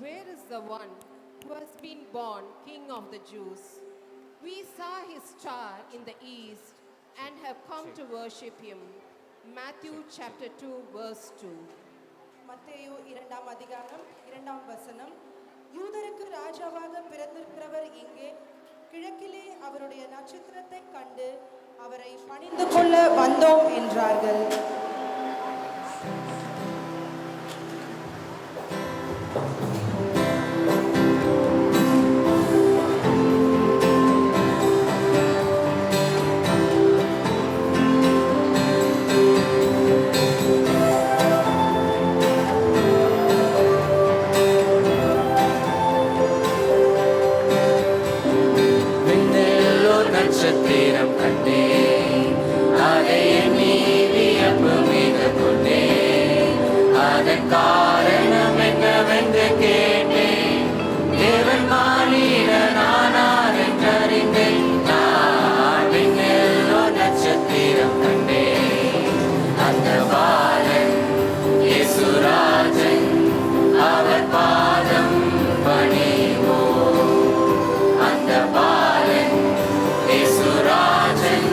Where is the one who has been born King of the Jews? We saw his star in the east and have come to worship him. Matthew chapter 2 verse 2. மத்தேயு 2ஆம் அதிகாரம் 2ஆம் வசனம். யூதருக்கு ராஜாவாக பிறந்திருக்கிறவர் இங்கே, கிழக்கிலே அவருடைய நட்சத்திரத்தை கண்டு அவரை பணிந்து கொள்ள வந்தோம் என்றார்கள். நட்சத்திரம் கண்டேன், அதை எண்ணி வியப்பு மிக கொண்டேன். அதன் காரணம் என்னவென்று கேட்டேன். தேவன் மானிடனானார் என்றறிந்தேன். நான் விண்ணில் ஒரு நட்சத்திரம் கண்டேன். அந்த பாலன் இயேசுராஜன், அவர் பாதம் பணிவோம். அந்த பாலன் இயேசுராஜன்,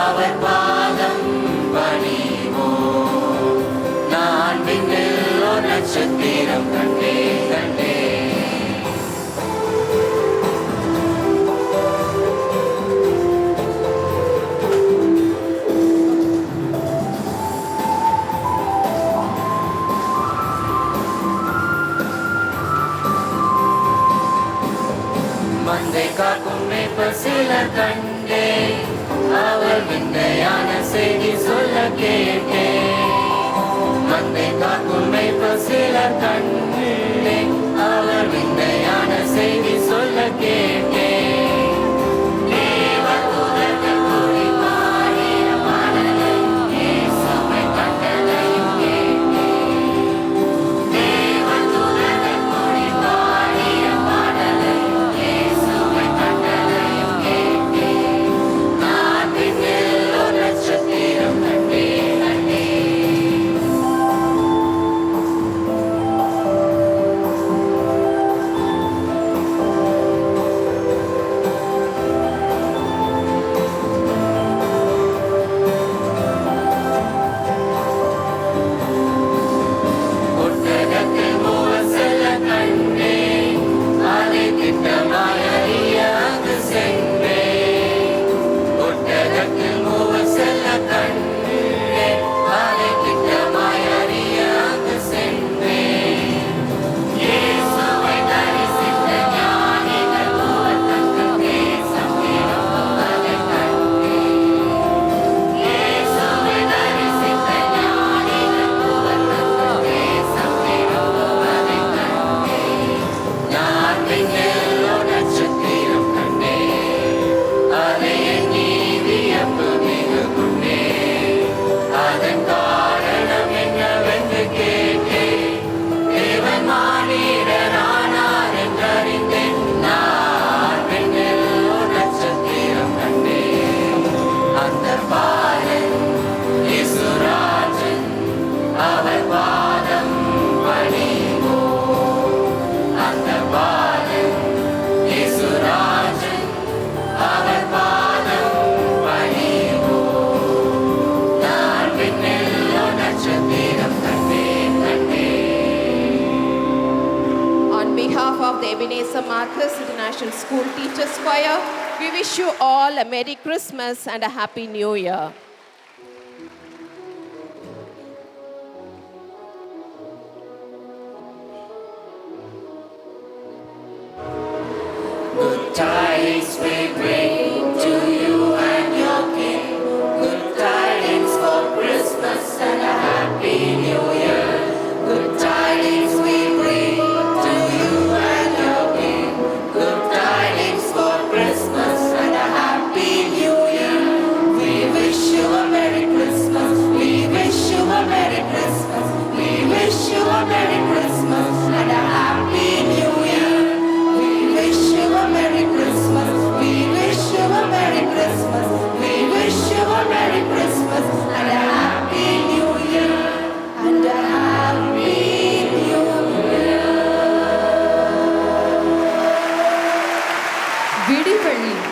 அவர் பாதம் பணிவோம். நான் விண்ணில் ஒரு நட்சத்திரம் கண்டேன். மந்தை காக்கும் மேய்ப்பர் சிலர் கண்டேன், அவர் விந்தையான செய்தி சொல்ல கேட்டேன். மந்தை காக்கும் மேய்ப்பர் சிலர் கண்டேன், அவர் விந்தையான செய்தி சொல்ல கேட்டேன். தேவதூதர்கள் கூடி பாடிய பாடலையும் இயேசுவை கண்டதையும் கேட்டேன். தேவதூதர்கள் கூடி பாடிய பாடலையும் இயேசுவை கண்டதையும் கேட்டேன். நான் விண்ணில் ஒரு நட்சத்திரம் கண்டேன். ஒட்டகத்தில் மூவர் செல்ல கண்டேன், அதை திட்டமாய் அறிய அங்கு சென்றேன். ஒட்டகத்தில் மூவர் செல்ல கண்டேன், அதை திட்டமாய் அறிய அங்கு சென்றேன். இயேசுவை தரிசித்த ஞானிகள் மூவர் தங்கள் தேசம் திரும்புவதைக் கண்டேன். இயேசுவை தரிசித்த ஞானிகள் மூவர் தங்கள் தேசம் திரும்புவதைக் கண்டேன். நான் விண்ணில் ஒரு நட்சத்திரம் கண்டேன், அதை எண்ணி வியப்பு மிக கொண்டேன். அதன் காரணம் என்னவென்று கேட்டேன். தேவன் மானிடனானார் என்றறிந்தேன். நான் விண்ணில் ஒரு நட்சத்திரம் கண்டேன். அந்த பாலன் இயேசுராஜன், அவர் பாதம் பணிவோம். அந்த பாலன் இயேசுராஜன், அவர் பாதம் பணிவோம். நான் விண்ணில் ஒரு நட்சத்திரம் கண்டேன். On behalf of the Ebenezer Marcus International School Teachers Choir, we wish you all a Merry Christmas and a Happy New Year. Good tidings we bring to you and your King. Good tidings for Christmas and a Happy New Year. Good tidings we bring to you and your King. Good tidings for Christmas and a Happy New Year. We wish you a Merry Christmas. We wish you a Merry Christmas. We wish you a Merry Christmas and a Happy New Year. We wish you a Merry Christmas. We wish you a Merry Christmas